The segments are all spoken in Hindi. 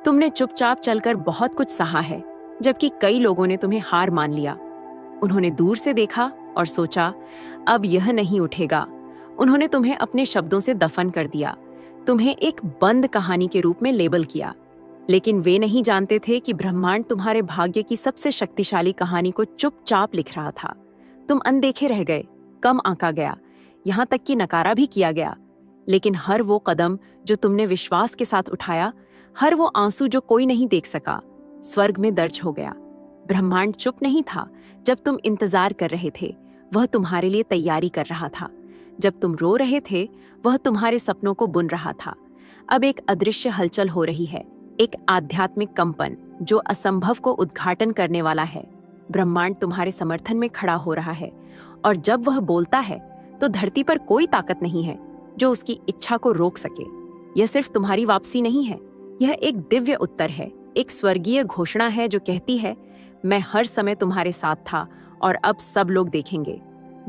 तुमने चुपचाप चलकर बहुत कुछ सहा है, जबकि कई लोगों ने तुम्हें हार मान लिया। उन्होंने दूर से देखा और सोचा, अब यह नहीं उठेगा। उन्होंने तुम्हें अपने शब्दों से दफन कर दिया, तुम्हें एक बंद कहानी के रूप में लेबल किया। लेकिन वे नहीं जानते थे कि ब्रह्मांड तुम्हारे भाग्य की सबसे शक्तिशाली कहानी को चुपचाप लिख रहा था। तुम अनदेखे रह गए, कम आंका गया, यहाँ तक कि नकारा भी किया गया। लेकिन हर वो कदम जो तुमने विश्वास के साथ उठाया, हर वो आंसू जो कोई नहीं देख सका, स्वर्ग में दर्ज हो गया। ब्रह्मांड चुप नहीं था जब तुम इंतजार कर रहे थे, वह तुम्हारे लिए तैयारी कर रहा था। जब तुम रो रहे थे, वह तुम्हारे सपनों को बुन रहा था। अब एक अदृश्य हलचल हो रही है, एक आध्यात्मिक कंपन जो असंभव को उद्घाटन करने वाला है। ब्रह्मांड तुम्हारे समर्थन में खड़ा हो रहा है, और जब वह बोलता है तो धरती पर कोई ताकत नहीं है जो उसकी इच्छा को रोक सके। यह सिर्फ तुम्हारी वापसी नहीं है, यह एक दिव्य उत्तर है, एक स्वर्गीय घोषणा है जो कहती है, मैं हर समय तुम्हारे साथ था और अब सब लोग देखेंगे।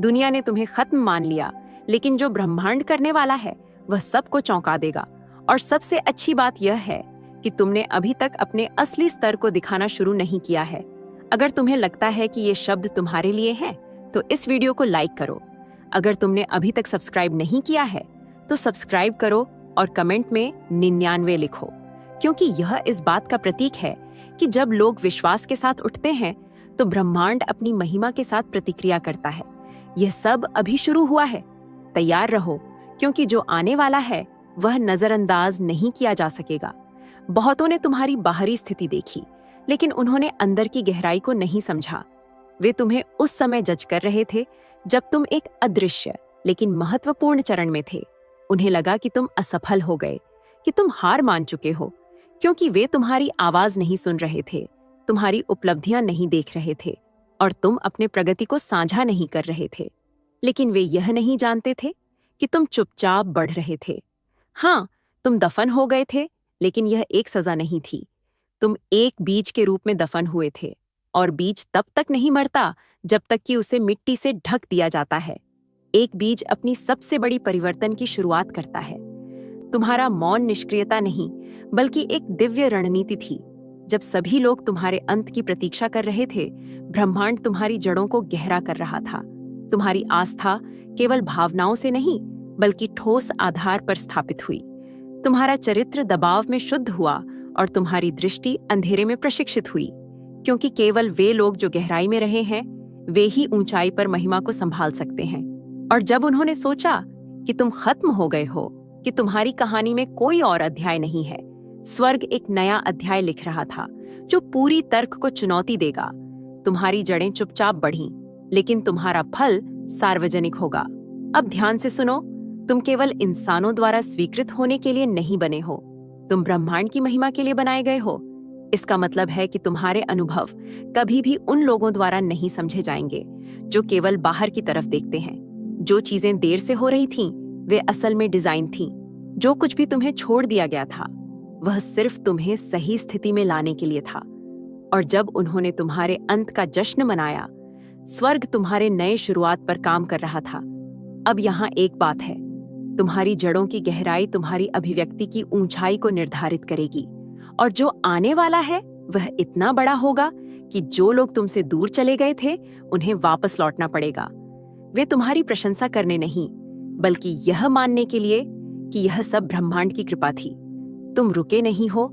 दुनिया ने तुम्हें खत्म मान लिया, लेकिन जो ब्रह्मांड करने वाला है वह सबको चौंका देगा। और सबसे अच्छी बात यह है कि तुमने अभी तक अपने असली स्तर को दिखाना शुरू नहीं किया है। अगर तुम्हें लगता है कि ये शब्द तुम्हारे लिए हैं, तो इस वीडियो को लाइक करो। अगर तुमने अभी तक सब्सक्राइब नहीं किया है तो सब्सक्राइब करो और कमेंट में 99 लिखो, क्योंकि यह इस बात का प्रतीक है कि जब लोग विश्वास के साथ उठते हैं तो ब्रह्मांड अपनी महिमा के साथ प्रतिक्रिया करता है। यह सब अभी शुरू हुआ है। तैयार रहो, क्योंकि जो आने वाला है वह नजरअंदाज नहीं किया जा सकेगा। बहुतों ने तुम्हारी बाहरी स्थिति देखी, लेकिन उन्होंने अंदर की गहराई को नहीं समझा। वे तुम्हें उस समय जज कर रहे थे जब तुम एक अदृश्य लेकिन महत्वपूर्ण चरण में थे। उन्हें लगा कि तुम असफल हो गए, कि तुम हार मान चुके हो, क्योंकि वे तुम्हारी आवाज नहीं सुन रहे थे, तुम्हारी उपलब्धियां नहीं देख रहे थे, और तुम अपने प्रगति को साझा नहीं कर रहे थे। लेकिन वे यह नहीं जानते थे कि तुम चुपचाप बढ़ रहे थे। हाँ, तुम दफन हो गए थे, लेकिन यह एक सजा नहीं थी। तुम एक बीज के रूप में दफन हुए थे, और बीज तब तक नहीं मरता जब तक कि उसे मिट्टी से ढक दिया जाता है। एक बीज अपनी सबसे बड़ी परिवर्तन की शुरुआत करता है। तुम्हारा मौन निष्क्रियता नहीं, बल्कि एक दिव्य रणनीति थी। जब सभी लोग तुम्हारे अंत की प्रतीक्षा कर रहे थे, ब्रह्मांड तुम्हारी जड़ों को गहरा कर रहा था। तुम्हारी आस्था केवल भावनाओं से नहीं, बल्कि ठोस आधार पर स्थापित हुई। तुम्हारा चरित्र दबाव में शुद्ध हुआ और तुम्हारी दृष्टि अंधेरे में प्रशिक्षित हुई, क्योंकि केवल वे लोग जो गहराई में रहे हैं, वे ही ऊंचाई पर महिमा को संभाल सकते हैं। और जब उन्होंने सोचा कि तुम खत्म हो गए हो, कि तुम्हारी कहानी में कोई और अध्याय नहीं है, स्वर्ग एक नया अध्याय लिख रहा था जो पूरी तर्क को चुनौती देगा। तुम्हारी जड़ें चुपचाप बढ़ीं, लेकिन तुम्हारा फल सार्वजनिक होगा। अब ध्यान से सुनो, तुम केवल इंसानों द्वारा स्वीकृत होने के लिए नहीं बने हो, तुम ब्रह्मांड की महिमा के लिए बनाए गए हो। इसका मतलब है कि तुम्हारे अनुभव कभी भी उन लोगों द्वारा नहीं समझे जाएंगे जो केवल बाहर की तरफ देखते हैं। जो चीजें देर से हो रही थीं, वे असल में डिजाइन थीं। जो कुछ भी तुम्हें छोड़ दिया गया था, वह सिर्फ तुम्हें सही स्थिति में लाने के लिए था। और जब उन्होंने तुम्हारे अंत का जश्न मनाया, स्वर्ग तुम्हारे नए शुरुआत पर काम कर रहा था। अब यहाँ एक बात है, तुम्हारी जड़ों की गहराई तुम्हारी अभिव्यक्ति की ऊंचाई को निर्धारित करेगी। और जो आने वाला है वह इतना बड़ा होगा कि जो लोग तुमसे दूर चले गए थे, उन्हें वापस लौटना पड़ेगा। वे तुम्हारी प्रशंसा करने नहीं, बल्कि यह मानने के लिए कि यह सब ब्रह्मांड की कृपा थी। तुम रुके नहीं हो,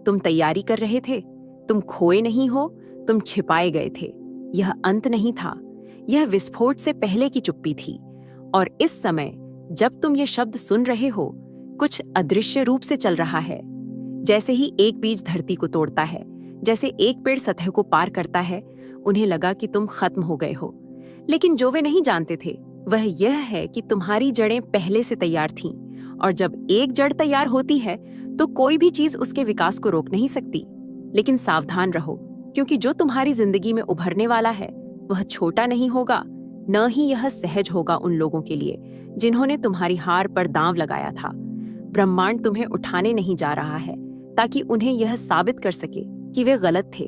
तुम तैयारी कर रहे थे। तुम खोए नहीं हो, तुम छिपाए गए थे। यह अंत नहीं था, यह विस्फोट से पहले की चुप्पी थी। और इस समय जब तुम ये शब्द सुन रहे हो, कुछ अदृश्य रूप से चल रहा है। जैसे ही एक बीज धरती को तोड़ता है, जैसे एक पेड़ सतह को पार करता है, उन्हें लगा कि तुम खत्म हो गए हो। लेकिन जो वे नहीं जानते थे वह यह है कि तुम्हारी जड़ें पहले से तैयार थीं, और जब एक जड़ तैयार होती है तो कोई भी चीज उसके विकास को रोक नहीं सकती। लेकिन सावधान रहो, क्योंकि जो तुम्हारी जिंदगी में उभरने वाला है वह छोटा नहीं होगा, न ही यह सहज होगा उन लोगों के लिए जिन्होंने तुम्हारी हार पर दांव लगाया था। ब्रह्मांड तुम्हें उठाने नहीं जा रहा है ताकि उन्हें यह साबित कर सके कि वे गलत थे।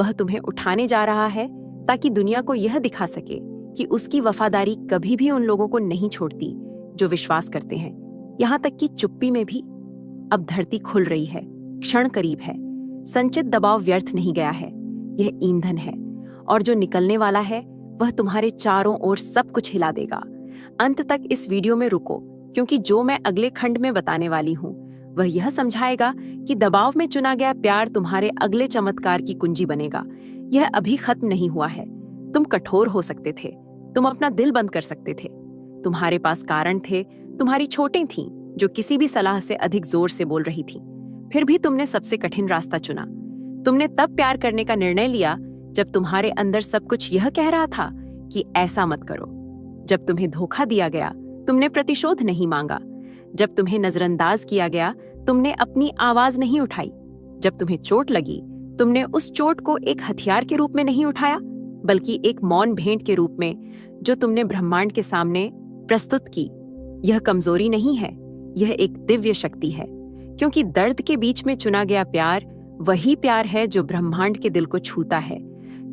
वह तुम्हें उठाने जा रहा है ताकि दुनिया को यह दिखा सके कि उसकी वफादारी कभी भी उन लोगों को नहीं छोड़ती जो विश्वास करते हैं, यहाँ तक कि चुप्पी में भी। अब धरती खुल रही है, क्षण करीब है, संचित दबाव व्यर्थ नहीं गया है, यह ईंधन है, और जो निकलने वाला है वह तुम्हारे चारों ओर सब कुछ हिला देगा। अंत तक इस वीडियो में रुको, क्योंकि जो मैं अगले खंड में बताने वाली हूँ वह यह समझाएगा कि दबाव में चुना गया प्यार तुम्हारे अगले चमत्कार की कुंजी बनेगा। यह अभी खत्म नहीं हुआ है। तुम कठोर हो सकते थे, तुम अपना दिल बंद कर सकते थे, तुम्हारे पास कारण थे, तुम्हारी छोटें थीं जो किसी भी सलाह से अधिक जोर से बोल रही थीं। फिर भी तुमने सबसे कठिन रास्ता चुना। तुमने तब प्यार करने का निर्णय लिया जब तुम्हारे अंदर सब कुछ यह कह रहा था कि ऐसा मत करो। जब तुम्हें धोखा दिया गया, तुमने प्रतिशोध नहीं मांगा। जब तुम्हें नजरअंदाज किया गया, तुमने अपनी आवाज नहीं उठाई। जब तुम्हें चोट लगी, तुमने उस चोट को एक हथियार के रूप में नहीं उठाया, बल्कि एक मौन भेंट के रूप में जो तुमने ब्रह्मांड के सामने प्रस्तुत की। यह कमजोरी नहीं है, यह एक दिव्य शक्ति है, क्योंकि दर्द के बीच में चुना गया प्यार वही प्यार है जो ब्रह्मांड के दिल को छूता है।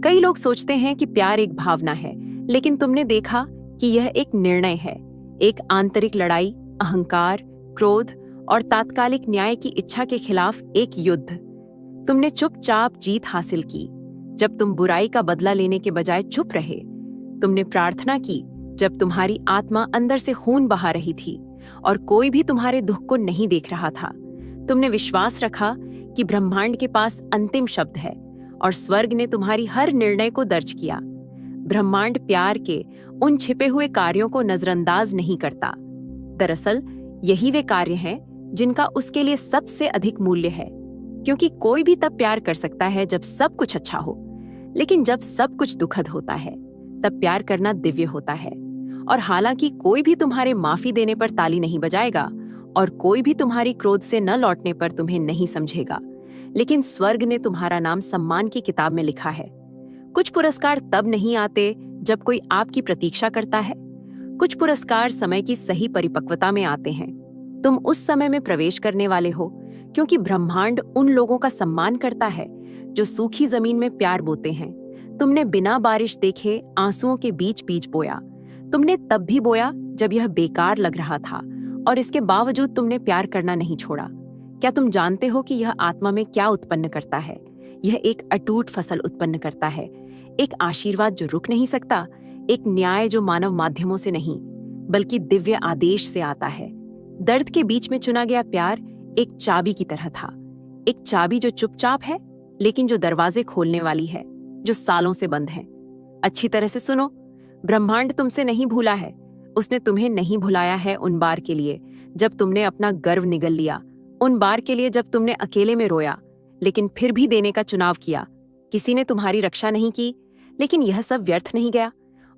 कई लोग सोचते हैं कि प्यार एक भावना है, लेकिन तुमने देखा कि यह एक निर्णय है, एक आंतरिक लड़ाई, अहंकार, क्रोध और तात्कालिक न्याय की इच्छा के खिलाफ एक युद्ध। तुमने चुपचाप जीत हासिल की जब तुम बुराई का बदला लेने के बजाय चुप रहे। तुमने प्रार्थना की जब तुम्हारी आत्मा अंदर से खून बहा रही थी और कोई भी तुम्हारे दुख को नहीं देख रहा था। तुमने विश्वास रखा कि ब्रह्मांड के पास अंतिम शब्द है और स्वर्ग ने तुम्हारी हर निर्णय को दर्ज किया। ब्रह्मांड प्यार के उन छिपे हुए कार्यों को नजरअंदाज नहीं करता। दरअसल यही वे कार्य हैं जिनका उसके लिए सबसे अधिक मूल्य है, क्योंकि कोई भी तब प्यार कर सकता है जब सब कुछ अच्छा हो, लेकिन जब सब कुछ दुखद होता है तब प्यार करना दिव्य होता है। और हालांकि कोई भी तुम्हारे माफी देने पर ताली नहीं बजाएगा और कोई भी तुम्हारी क्रोध से न लौटने पर तुम्हें नहीं समझेगा, लेकिन स्वर्ग ने तुम्हारा नाम सम्मान की किताब में लिखा है। कुछ पुरस्कार तब नहीं आते जब कोई आपकी प्रतीक्षा करता है, कुछ पुरस्कार समय की सही परिपक्वता में आते हैं। तुम उस समय में प्रवेश करने वाले हो, क्योंकि ब्रह्मांड उन लोगों का सम्मान करता है जो सूखी जमीन में प्यार बोते हैं। तुमने बिना बारिश देखे आंसुओं के बीच बीज बोया। तुमने तब भी बोया जब यह बेकार लग रहा था, और इसके बावजूद तुमने प्यार करना नहीं छोड़ा। क्या तुम जानते हो कि यह आत्मा में क्या उत्पन्न करता है? यह एक अटूट फसल उत्पन्न करता है, एक आशीर्वाद जो रुक नहीं सकता, एक न्याय जो मानव माध्यमों से नहीं बल्कि दिव्य आदेश से आता है। दर्द के बीच में चुना गया प्यार एक चाबी की तरह था, एक चाबी जो चुपचाप है लेकिन जो दरवाजे खोलने वाली है जो सालों से बंद हैं। अच्छी तरह से सुनो, ब्रह्मांड तुमसे नहीं भूला है। उसने तुम्हें नहीं भुलाया है उन बार के लिए जब तुमने अपना गर्व निगल लिया, उन बार के लिए जब तुमने अकेले में रोया लेकिन फिर भी देने का चुनाव किया। किसी ने तुम्हारी रक्षा नहीं की, लेकिन यह सब व्यर्थ नहीं गया।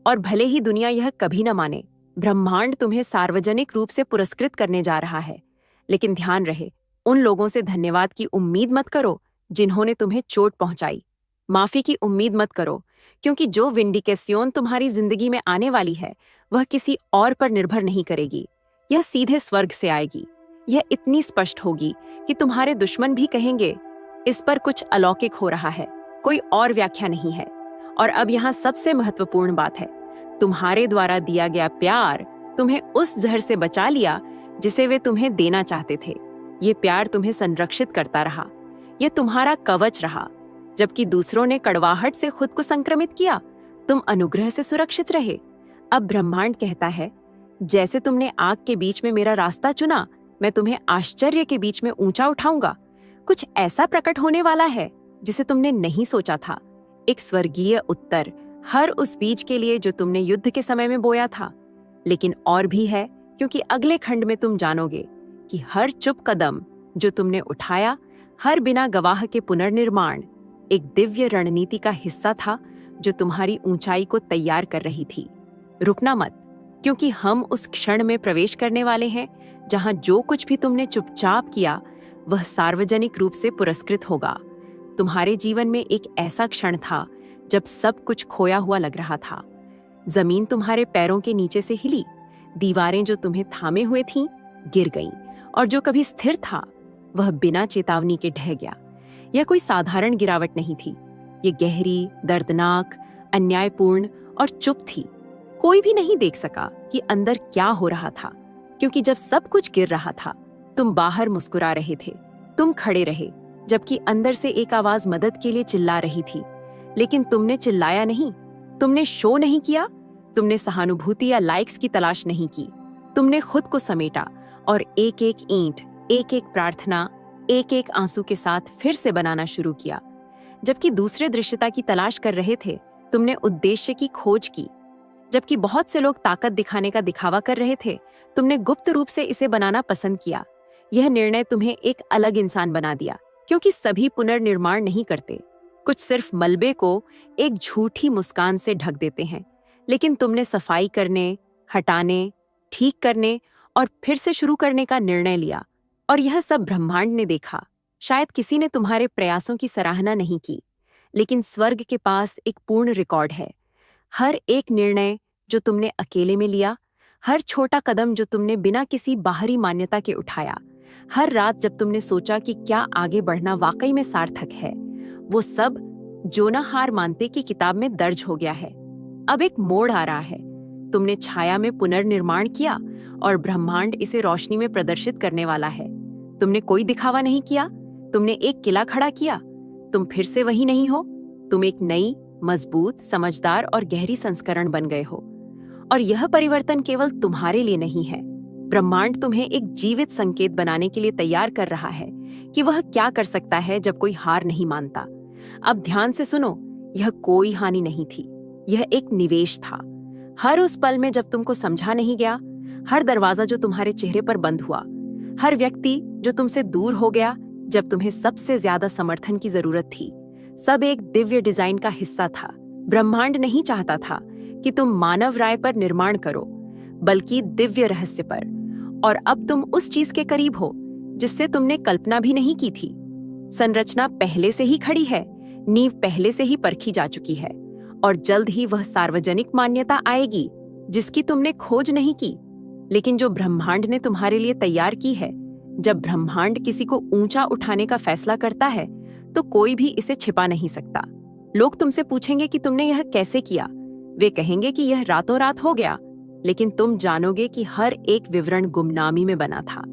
और भले ही दुनिया यह कभी न माने, ब्रह्मांड तुम्हें सार्वजनिक रूप से पुरस्कृत करने जा रहा है। लेकिन ध्यान रहे, उन लोगों से धन्यवाद की उम्मीद मत करो जिन्होंने तुम्हें चोट पहुंचाई। माफी की उम्मीद मत करो, क्योंकि जो विंडिकेशन तुम्हारी जिंदगी में आने वाली है वह किसी और पर निर्भर नहीं करेगी। यह सीधे स्वर्ग से आएगी। यह इतनी स्पष्ट होगी कि तुम्हारे दुश्मन भी कहेंगे, इस पर कुछ अलौकिक हो रहा है, कोई और व्याख्या नहीं है। और अब यहाँ सबसे महत्वपूर्ण बात है, तुम्हारे द्वारा दिया गया प्यार तुम्हें उस जहर से बचा लिया जिसे वे तुम्हें देना चाहते थे। ये प्यार तुम्हें संरक्षित करता रहा, ये तुम्हारा कवच रहा। जबकि दूसरों ने कड़वाहट से खुद को संक्रमित किया, तुम अनुग्रह से सुरक्षित रहे। अब ब्रह्मांड कहता है, जैसे तुमने आग के बीच में मेरा रास्ता चुना, मैं तुम्हें आश्चर्य के बीच में ऊंचा उठाऊंगा। कुछ ऐसा प्रकट होने वाला है जिसे तुमने नहीं सोचा था, एक स्वर्गीय उत्तर हर उस बीज के लिए जो तुमने युद्ध के समय में बोया था। लेकिन और भी है, क्योंकि अगले खंड में तुम जानोगे कि हर चुप कदम जो तुमने उठाया, हर बिना गवाह के पुनर्निर्माण एक दिव्य रणनीति का हिस्सा था जो तुम्हारी ऊंचाई को तैयार कर रही थी। रुकना मत, क्योंकि हम उस क्षण में प्रवेश करने वाले हैं जहां जो कुछ भी तुमने चुपचाप किया वह सार्वजनिक रूप से पुरस्कृत होगा। तुम्हारे जीवन में एक ऐसा क्षण था जब सब कुछ खोया हुआ लग रहा था। जमीन तुम्हारे पैरों के नीचे से हिली, दीवारें जो तुम्हें थामे हुए थीं गिर गईं, और जो कभी स्थिर था वह बिना चेतावनी के ढह गया। यह कोई साधारण गिरावट नहीं थी, ये गहरी, दर्दनाक, अन्यायपूर्ण और चुप थी। कोई भी नहीं देख सका कि अंदर क्या हो रहा था, क्योंकि जब सब कुछ गिर रहा था तुम बाहर मुस्कुरा रहे थे, तुम खड़े रहे, जबकि अंदर से एक आवाज मदद के लिए चिल्ला रही थी। लेकिन तुमने चिल्लाया नहीं, तुमने शो नहीं किया, तुमने सहानुभूति या लाइक्स की तलाश नहीं की। तुमने खुद को समेटा और एक एक ईंट, एक एक प्रार्थना, एक एक आंसू के साथ फिर से बनाना शुरू किया। जबकि दूसरे दृश्यता की तलाश कर रहे थे, तुमने उद्देश्य की खोज की। जबकि बहुत से लोग ताकत दिखाने का दिखावा कर रहे थे, तुमने गुप्त रूप से इसे बनाना पसंद किया। यह निर्णय तुम्हें एक अलग इंसान बना दिया, क्योंकि सभी पुनर्निर्माण नहीं करते। कुछ सिर्फ मलबे को एक झूठी मुस्कान से ढक देते हैं, लेकिन तुमने सफाई करने, हटाने, ठीक करने और फिर से शुरू करने का निर्णय लिया। और यह सब ब्रह्मांड ने देखा। शायद किसी ने तुम्हारे प्रयासों की सराहना नहीं की, लेकिन स्वर्ग के पास एक पूर्ण रिकॉर्ड है। हर एक निर्णय जो तुमने अकेले में लिया, हर छोटा कदम जो तुमने बिना किसी बाहरी मान्यता के उठाया, हर रात जब तुमने सोचा कि क्या आगे बढ़ना वाकई में सार्थक है, वो सब जोना हार मानते की किताब में दर्ज हो गया है। अब एक मोड़ आ रहा है। तुमने छाया में पुनर्निर्माण किया और ब्रह्मांड इसे रोशनी में प्रदर्शित करने वाला है। तुमने कोई दिखावा नहीं किया, तुमने एक किला खड़ा किया। तुम फिर से वही नहीं हो, तुम एक नई, मजबूत, समझदार और गहरी संस्करण बन गए हो। और यह परिवर्तन केवल तुम्हारे लिए नहीं है। ब्रह्मांड तुम्हें एक जीवित संकेत बनाने के लिए तैयार कर रहा है कि वह क्या कर सकता है जब कोई हार नहीं मानता। अब ध्यान से सुनो, यह कोई हानि नहीं थी, यह एक निवेश था। हर उस पल में जब तुमको समझा नहीं गया, हर दरवाजा जो तुम्हारे चेहरे पर बंद हुआ, हर व्यक्ति जो तुमसे दूर हो गया जब तुम्हें सबसे ज्यादा समर्थन की जरूरत थी, सब एक दिव्य डिजाइन का हिस्सा था। ब्रह्मांड नहीं चाहता था कि तुम मानव राय पर निर्माण करो, बल्कि दिव्य रहस्य पर। और अब तुम उस चीज के करीब हो जिससे तुमने कल्पना भी नहीं की थी। संरचना पहले से ही खड़ी है, नींव पहले से ही परखी जा चुकी है, और जल्द ही वह सार्वजनिक मान्यता आएगी जिसकी तुमने खोज नहीं की, लेकिन जो ब्रह्मांड ने तुम्हारे लिए तैयार की है। जब ब्रह्मांड किसी को ऊंचा उठाने का फैसला करता है, तो कोई भी इसे छिपा नहीं सकता। लोग तुमसे पूछेंगे कि तुमने यह कैसे किया। वे कहेंगे कि यह रातों रात हो गया, लेकिन तुम जानोगे कि हर एक विवरण गुमनामी में बना था।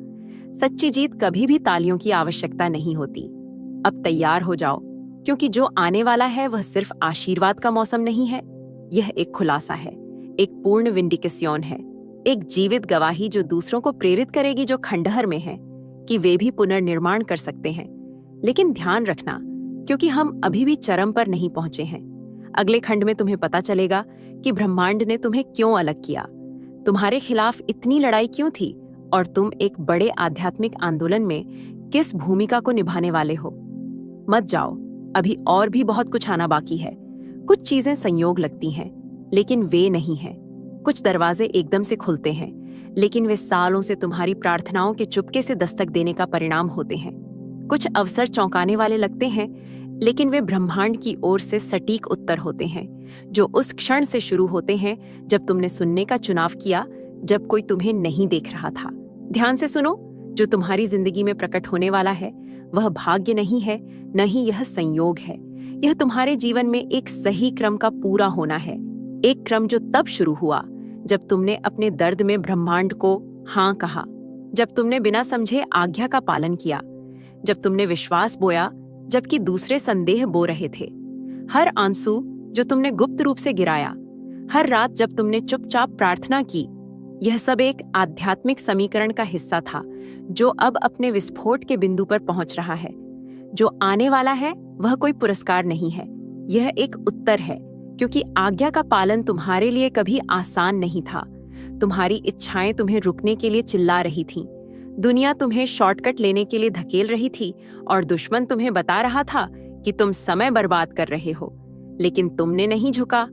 सच्ची जीत कभी भी तालियों की आवश्यकता नहीं होती। अब तैयार हो जाओ, क्योंकि जो आने वाला है वह सिर्फ आशीर्वाद का मौसम नहीं है, यह एक खुलासा है, एक पूर्ण विंडिकेशन है, एक जीवित गवाही जो दूसरों को प्रेरित करेगी जो खंडहर में है, कि वे भी पुनर्निर्माण कर सकते हैं। लेकिन ध्यान रखना, क्योंकि हम अभी भी चरम पर नहीं पहुंचे हैं। अगले खंड में तुम्हें पता चलेगा कि ब्रह्मांड ने तुम्हें क्यों अलग किया, तुम्हारे खिलाफ इतनी लड़ाई क्यों थी, और तुम एक बड़े आध्यात्मिक आंदोलन में किस भूमिका को निभाने वाले हो। मत जाओ, अभी और भी बहुत कुछ आना बाकी है। कुछ चीजें संयोग लगती हैं, लेकिन वे नहीं हैं। कुछ दरवाजे एकदम से खुलते हैं, लेकिन वे सालों से तुम्हारी प्रार्थनाओं के चुपके से दस्तक देने का परिणाम होते हैं। कुछ अवसर चौंकाने वाले लगते हैं, लेकिन वे ब्रह्मांड की ओर से सटीक उत्तर होते हैं, जो उस क्षण से शुरू होते हैं जब तुमने सुनने का चुनाव किया, जब कोई तुम्हें नहीं देख रहा था। ध्यान से सुनो, जो तुम्हारी जिंदगी में प्रकट होने वाला है वह भाग्य नहीं है, न ही यह संयोग है। यह तुम्हारे जीवन में एक सही क्रम का पूरा होना है, एक क्रम जो तब शुरू हुआ जब तुमने अपने दर्द में ब्रह्मांड को हाँ कहा, जब तुमने बिना समझे आज्ञा का पालन किया, जब तुमने विश्वास बोया जबकि दूसरे संदेह बो रहे थे। हर आंसू जो तुमने गुप्त रूप से गिराया, हर रात जब तुमने चुपचाप प्रार्थना की, यह सब एक आध्यात्मिक समीकरण का हिस्सा था जो अब अपने विस्फोट के बिंदु पर पहुंच रहा है। जो आने वाला है वह कोई पुरस्कार नहीं है, यह एक उत्तर है, क्योंकि आज्ञा का पालन तुम्हारे लिए कभी आसान नहीं था। तुम्हारी इच्छाएं तुम्हें रुकने के लिए चिल्ला रही थीं, दुनिया तुम्हें शॉर्टकट लेने के लिए धकेल रही थी, और दुश्मन तुम्हें बता रहा था कि तुम समय बर्बाद कर रहे हो। लेकिन तुमने नहीं झुका,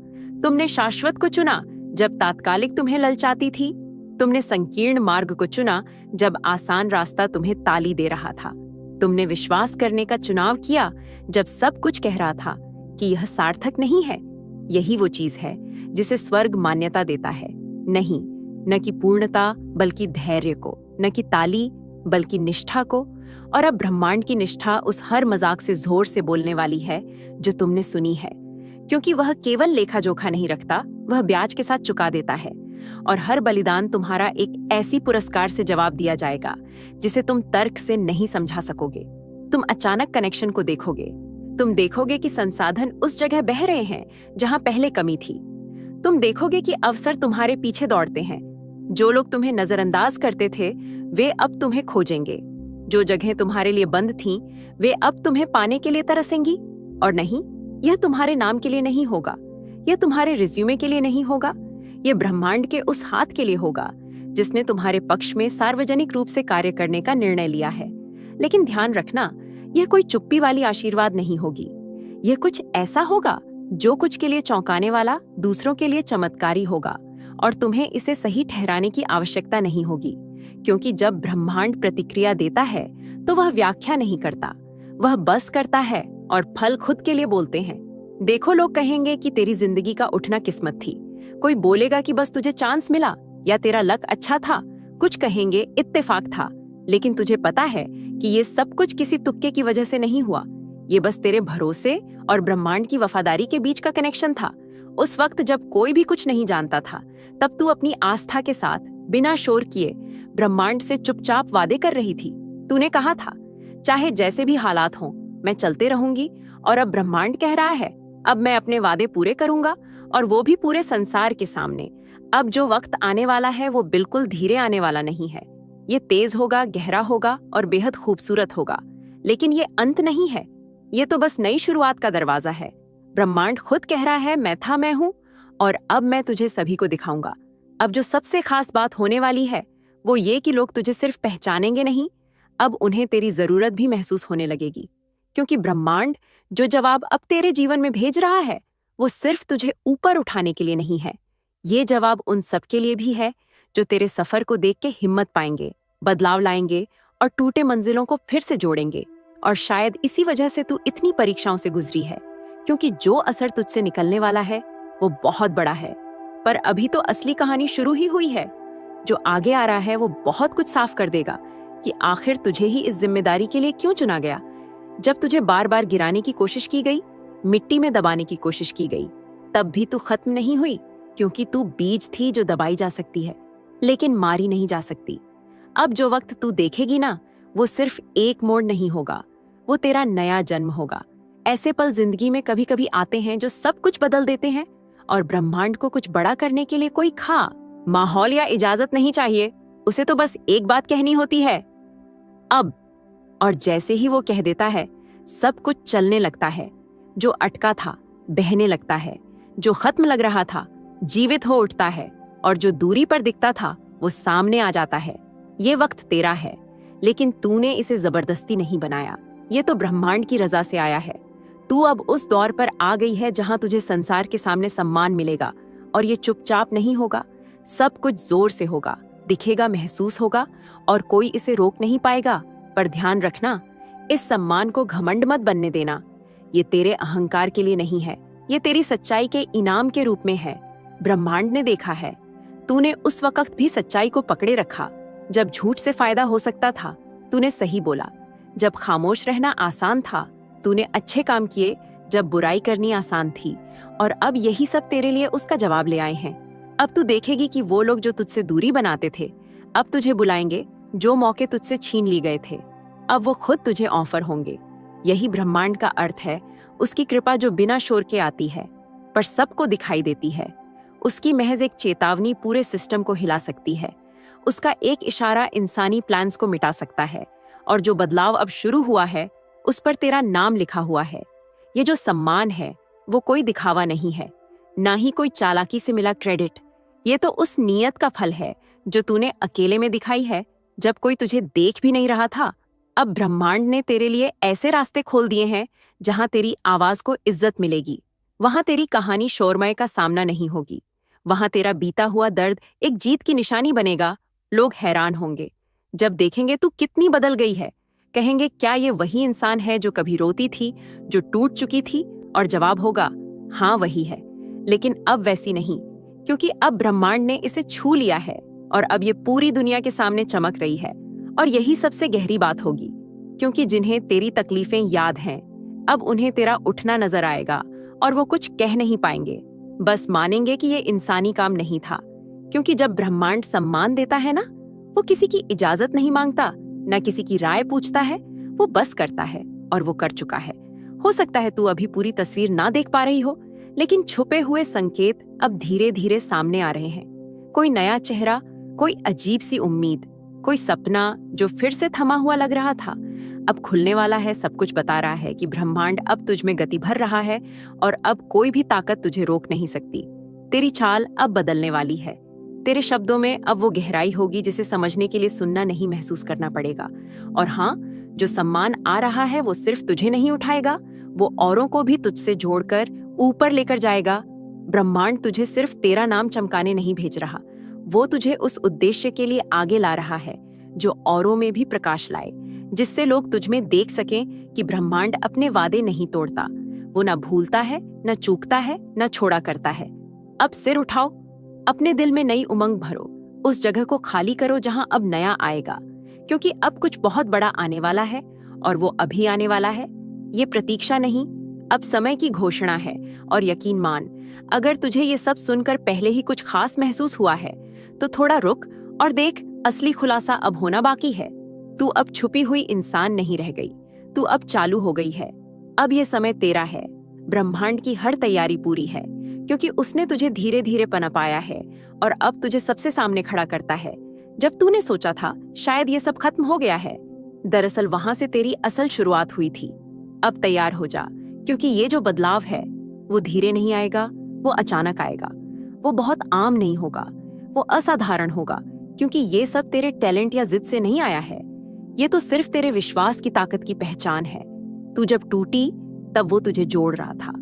तुमने शाश्वत को चुना जब तात्कालिक तुम्हें ललचाती थी। तुमने संकीर्ण मार्ग को चुना जब आसान रास्ता तुम्हें ताली दे रहा था। तुमने विश्वास करने का चुनाव किया जब सब कुछ कह रहा था कि यह सार्थक नहीं है। यही वो चीज है जिसे स्वर्ग मान्यता देता है, नहीं, न कि पूर्णता बल्कि धैर्य को, न कि ताली बल्कि निष्ठा को। और अब ब्रह्मांड की निष्ठा उस हर मजाक से जोर से बोलने वाली है जो तुमने सुनी है, क्योंकि वह केवल लेखा जोखा नहीं रखता, वह ब्याज के साथ चुका देता है। और हर बलिदान तुम्हारा एक ऐसी पुरस्कार से जवाब दिया जाएगा जिसे तुम तर्क से नहीं समझा सकोगे। तुम अचानक कनेक्शन को देखोगे। तुम देखोगे कि संसाधन उस जगह बह रहे हैं जहां पहले कमी थी। तुम देखोगे कि अवसर तुम्हारे पीछे दौड़ते हैं। जो लोग तुम्हें नजरअंदाज करते थे वे अब तुम्हें खोजेंगे। जो जगह तुम्हारे लिए बंद थीं, वे अब तुम्हें पाने के लिए तरसेंगी। और नहीं, यह तुम्हारे नाम के लिए नहीं होगा, यह तुम्हारे रिज्यूमे के लिए नहीं होगा, यह ब्रह्मांड के उस हाथ के लिए होगा जिसने तुम्हारे पक्ष में सार्वजनिक रूप से कार्य करने का निर्णय लिया है। लेकिन ध्यान रखना, यह कोई चुप्पी वाली आशीर्वाद नहीं होगी। यह कुछ ऐसा होगा जो कुछ के लिए चौंकाने वाला दूसरों के लिए चमत्कारी होगा, और तुम्हें इसे सही ठहराने की आवश्यकता नहीं होगी, क्योंकि जब ब्रह्मांड प्रतिक्रिया देता है तो वह व्याख्या नहीं करता, वह बस करता है और फल खुद के लिए बोलते हैं। देखो, लोग कहेंगे कि तेरी जिंदगी का उठना किस्मत थी, कोई बोलेगा कि बस तुझे चांस मिला या तेरा लक अच्छा था, कुछ कहेंगे इत्तेफाक था। लेकिन तुझे पता है कि ये सब कुछ किसी तुक्के की वजह से नहीं हुआ, ये बस तेरे भरोसे और ब्रह्मांड की वफादारी के बीच का कनेक्शन था। उस वक्त जब कोई भी कुछ नहीं जानता था, तब तू अपनी आस्था के साथ बिना शोर किए ब्रह्मांड से चुपचाप वादे कर रही थी। तूने कहा था, चाहे जैसे भी हालात हों, मैं चलते रहूंगी। और अब ब्रह्मांड कह रहा है, अब मैं अपने वादे पूरे करूंगा, और वो भी पूरे संसार के सामने। अब जो वक्त आने वाला है वो बिल्कुल धीरे आने वाला नहीं है। ये तेज होगा, गहरा होगा और बेहद खूबसूरत होगा। लेकिन ये अंत नहीं है, ये तो बस नई शुरुआत का दरवाजा है। ब्रह्मांड खुद कह रहा है, मैं था, मैं हूं, और अब मैं तुझे सभी को दिखाऊंगा। अब जो सबसे खास बात होने वाली है वो ये कि लोग तुझे सिर्फ पहचानेंगे नहीं, अब उन्हें तेरी जरूरत भी महसूस होने लगेगी। क्योंकि ब्रह्मांड जो जवाब अब तेरे जीवन में भेज रहा है वो सिर्फ तुझे ऊपर उठाने के लिए नहीं है, ये जवाब उन सब के लिए भी है जो तेरे सफर को देख के हिम्मत पाएंगे, बदलाव लाएंगे और टूटे मंजिलों को फिर से जोड़ेंगे। और शायद इसी वजह से तू इतनी परीक्षाओं से गुजरी है, क्योंकि जो असर तुझसे निकलने वाला है वो बहुत बड़ा है। पर अभी तो असली कहानी शुरू ही हुई है। जो आगे आ रहा है वो बहुत कुछ साफ कर देगा कि आखिर तुझे ही इस जिम्मेदारी के लिए क्यों चुना गया। जब तुझे बार बार गिराने की कोशिश की गई, मिट्टी में दबाने की कोशिश की गई, तब भी तू खत्म नहीं हुई, क्योंकि तू बीज थी जो दबाई जा सकती है लेकिन मारी नहीं जा सकती। अब जो वक्त तू देखेगी ना, वो सिर्फ एक मोड़ नहीं होगा, वो तेरा नया जन्म होगा। ऐसे पल जिंदगी में कभी कभी आते हैं जो सब कुछ बदल देते हैं, और ब्रह्मांड को कुछ बड़ा करने के लिए कोई माहौल या इजाजत नहीं चाहिए, उसे तो बस एक बात कहनी होती है, अब। और जैसे ही वो कह देता है, सब कुछ चलने लगता है। जो अटका था बहने लगता है, जो खत्म लग रहा था जीवित हो उठता है, और जो दूरी पर दिखता था वो सामने आ जाता है। ये वक्त तेरा है, लेकिन तूने इसे जबरदस्ती नहीं बनाया, ये तो ब्रह्मांड की रजा से आया है। तू अब उस दौर पर आ गई है जहां तुझे संसार के सामने सम्मान मिलेगा, और ये चुपचाप नहीं होगा, सब कुछ जोर से होगा, दिखेगा, महसूस होगा, और कोई इसे रोक नहीं पाएगा। पर ध्यान रखना, इस सम्मान को घमंड मत बनने देना। ये तेरे अहंकार के लिए नहीं है, ये तेरी सच्चाई के इनाम के रूप में है। ब्रह्मांड ने देखा है, तूने उस वक्त भी सच्चाई को पकड़े रखा। जब झूठ से फायदा हो सकता था, तूने सही बोला। जब खामोश रहना आसान था, तूने अच्छे काम किए। जब बुराई करनी आसान थी, और अब यही सब तेरे लिए उसका जवाब ले आए हैं। अब तू देखेगी कि वो लोग जो तुझसे दूरी बनाते थे, अब तुझे बुलाएंगे। जो मौके तुझसे छीन ली गए थे, अब वो खुद तुझे ऑफर होंगे। यही ब्रह्मांड का अर्थ है, उसकी कृपा जो बिना शोर के आती है पर सबको दिखाई देती है। उसकी महज एक चेतावनी पूरे सिस्टम को हिला सकती है। उसका एक इशारा इंसानी प्लान्स को मिटा सकता है। और जो बदलाव अब शुरू हुआ है, उस पर तेरा नाम लिखा हुआ है। ये जो सम्मान है वो कोई दिखावा नहीं है, ना ही कोई चालाकी से मिला क्रेडिट। ये तो उस नीयत का फल है जो तूने अकेले में दिखाई है, जब कोई तुझे देख भी नहीं रहा था। अब ब्रह्मांड ने तेरे लिए ऐसे रास्ते खोल दिए हैं जहां तेरी आवाज को इज्जत मिलेगी। वहां तेरी कहानी शोरमय का सामना नहीं होगी। वहां तेरा बीता हुआ दर्द एक जीत की निशानी बनेगा। लोग हैरान होंगे जब देखेंगे तू कितनी बदल गई है। कहेंगे, क्या ये वही इंसान है जो कभी रोती थी, जो टूट चुकी थी? और जवाब होगा, हाँ वही है, लेकिन अब वैसी नहीं, क्योंकि अब ब्रह्मांड ने इसे छू लिया है और अब ये पूरी दुनिया के सामने चमक रही है। और यही सबसे गहरी बात होगी, क्योंकि जिन्हें तेरी तकलीफें याद हैं, अब उन्हें तेरा उठना नजर आएगा और वो कुछ कह नहीं पाएंगे, बस मानेंगे कि ये इंसानी काम नहीं था। क्योंकि जब ब्रह्मांड सम्मान देता है ना, वो किसी की इजाजत नहीं मांगता, ना किसी की राय पूछता है, वो बस करता है और वो कर चुका है। हो सकता है तू अभी पूरी तस्वीर ना देख पा रही हो, लेकिन छुपे हुए संकेत अब धीरे धीरे सामने आ रहे हैं। कोई नया चेहरा, कोई अजीब सी उम्मीद, कोई सपना जो फिर से थमा हुआ लग रहा था, अब खुलने वाला है। सब कुछ बता रहा है कि ब्रह्मांड अब तुझ में गति भर रहा है और अब कोई भी ताकत तुझे रोक नहीं सकती। तेरी चाल अब बदलने वाली है। तेरे शब्दों में अब वो गहराई होगी जिसे समझने के लिए सुनना नहीं, महसूस करना पड़ेगा। और हाँ, जो सम्मान आ रहा है वो सिर्फ तुझे नहीं उठाएगा, वो औरों को भी तुझसे जोड़कर ऊपर लेकर जाएगा। ब्रह्मांड तुझे सिर्फ तेरा नाम चमकाने नहीं भेज रहा, वो तुझे उस उद्देश्य के लिए आगे ला रहा है जो औरों में भी प्रकाश लाए, जिससे लोग तुझ में देख सकें कि ब्रह्मांड अपने वादे नहीं तोड़ता। वो न भूलता है, न चूकता है, न छोड़ा करता है। अब सिर उठाओ, अपने दिल में नई उमंग भरो, उस जगह को खाली करो जहां अब नया आएगा, क्योंकि अब कुछ बहुत बड़ा आने वाला है और वो अभी आने वाला है। ये प्रतीक्षा नहीं, अब समय की घोषणा है। और यकीन मान, अगर तुझे ये सब सुनकर पहले ही कुछ खास महसूस हुआ है तो थोड़ा रुक और देख, असली खुलासा अब होना बाकी है। तू अब छुपी हुई इंसान नहीं रह गई, तू अब चालू हो गई है। अब ये समय तेरा है। ब्रह्मांड की हर तैयारी पूरी है, क्योंकि उसने तुझे धीरे धीरे पनपाया है और अब तुझे सबसे सामने खड़ा करता है। जब तूने सोचा था शायद ये सब खत्म हो गया है, दरअसल वहां से तेरी असल शुरुआत हुई थी। अब तैयार हो जा, क्योंकि ये जो बदलाव है वो धीरे नहीं आएगा, वो अचानक आएगा। वो बहुत आम नहीं होगा, वो असाधारण होगा, क्योंकि ये सब तेरे टैलेंट या जिद से नहीं आया है। ये तो सिर्फ तेरे विश्वास की ताकत की पहचान है। तू जब टूटी तब वो तुझे जोड़ रहा था।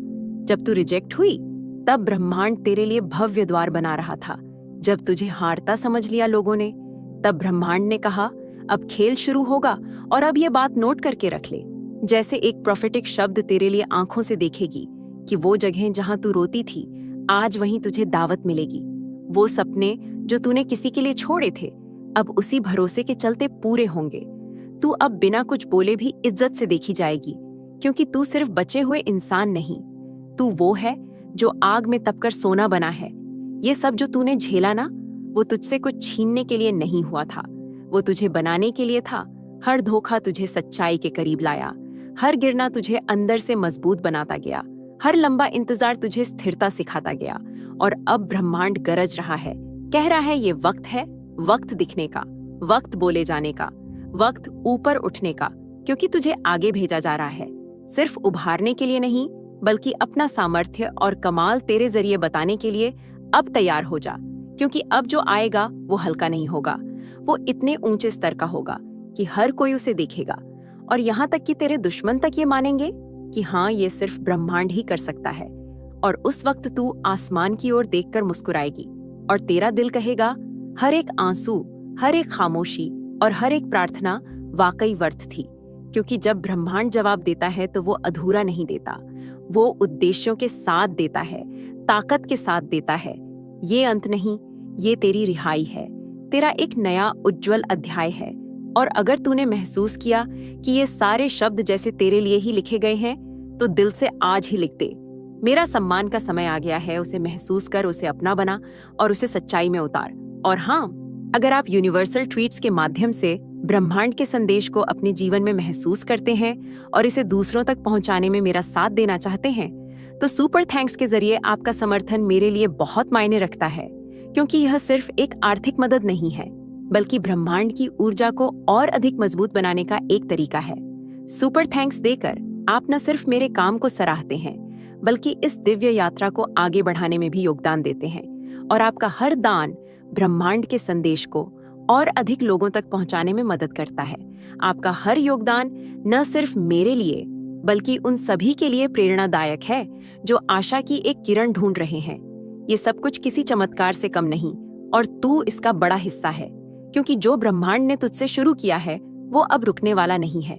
जब तू रिजेक्ट हुई तब ब्रह्मांड तेरे लिए भव्य द्वार बना रहा था। जब तुझे हारता समझ लिया लोगों ने, तब ब्रह्मांड ने कहा अब खेल शुरू होगा। और अब ये बात नोट करके रख ले, जैसे एक प्रोफेटिक शब्द तेरे लिए आंखों से देखेगी कि वो जगह जहां तू रोती थी, आज वहीं तुझे दावत मिलेगी। वो सपने जो तूने किसी के लिए छोड़े थे, अब उसी भरोसे के चलते पूरे होंगे। तू अब बिना कुछ बोले भी इज्जत से देखी जाएगी, क्योंकि तू सिर्फ बचे हुए इंसान नहीं, तू वो है जो आग में तपकर सोना बना है। ये सब जो तूने झेला ना, वो तुझसे कुछ छीनने के लिए नहीं हुआ था, वो तुझे बनाने के लिए था। हर धोखा तुझे सच्चाई के करीब लाया, हर गिरना तुझे अंदर से मजबूत बनाता गया, हर लंबा इंतजार तुझे स्थिरता सिखाता गया। और अब ब्रह्मांड गरज रहा है, कह रहा है ये वक्त है, वक्त दिखने का, वक्त बोले जाने का, वक्त ऊपर उठने का, क्योंकि तुझे आगे भेजा जा रहा है। सिर्फ उभारने के लिए नहीं, बल्कि अपना सामर्थ्य और कमाल तेरे जरिए बताने के लिए। अब तैयार हो जा, क्योंकि अब जो आएगा वो हल्का नहीं होगा, वो इतने ऊंचे स्तर का होगा कि हर कोई उसे देखेगा। और यहाँ तक कि तेरे दुश्मन तक ये मानेंगे कि हाँ, ये सिर्फ ब्रह्मांड ही कर सकता है। और उस वक्त तू आसमान की ओर देखकर मुस्कुराएगी और तेरा दिल कहेगा, हर एक आंसू, हर एक खामोशी और हर एक प्रार्थना वाकई व्यर्थ थी। क्योंकि जब ब्रह्मांड जवाब देता है तो वो अधूरा नहीं देता, वो उद्देश्यों के साथ देता है, ताकत के साथ देता है। ये अंत नहीं, ये तेरी रिहाई है, तेरा एक नया उज्जवल अध्याय है। और अगर तूने महसूस किया कि ये सारे शब्द जैसे तेरे लिए ही लिखे गए हैं, तो दिल से आज ही लिख दे, मेरा सम्मान का समय आ गया है। उसे महसूस कर, उसे अपना बना और उसे सच्चाई में उतार। और हाँ, अगर आप यूनिवर्सल ट्वीट्स के माध्यम से ब्रह्मांड के संदेश को अपने जीवन में महसूस करते हैं और इसे दूसरों तक पहुंचाने में मेरा साथ देना चाहते हैं, तो सुपर थैंक्स के जरिए आपका समर्थन मेरे लिए बहुत मायने रखता है, क्योंकि यह सिर्फ एक आर्थिक मदद नहीं है, बल्कि ब्रह्मांड की ऊर्जा को और अधिक मजबूत बनाने का एक तरीका है। सुपर थैंक्स देकर आप न सिर्फ मेरे काम को सराहते हैं, बल्कि इस दिव्य यात्रा को आगे बढ़ाने में भी योगदान देते हैं। और आपका हर दान ब्रह्मांड के संदेश को और अधिक लोगों तक पहुंचाने में मदद करता है। आपका हर योगदान न सिर्फ मेरे लिए, बल्कि उन सभी के लिए प्रेरणादायक है जो आशा की एक किरण ढूंढ रहे हैं। ये सब कुछ किसी चमत्कार से कम नहीं, और तू इसका बड़ा हिस्सा है, क्योंकि जो ब्रह्मांड ने तुझसे शुरू किया है वो अब रुकने वाला नहीं है।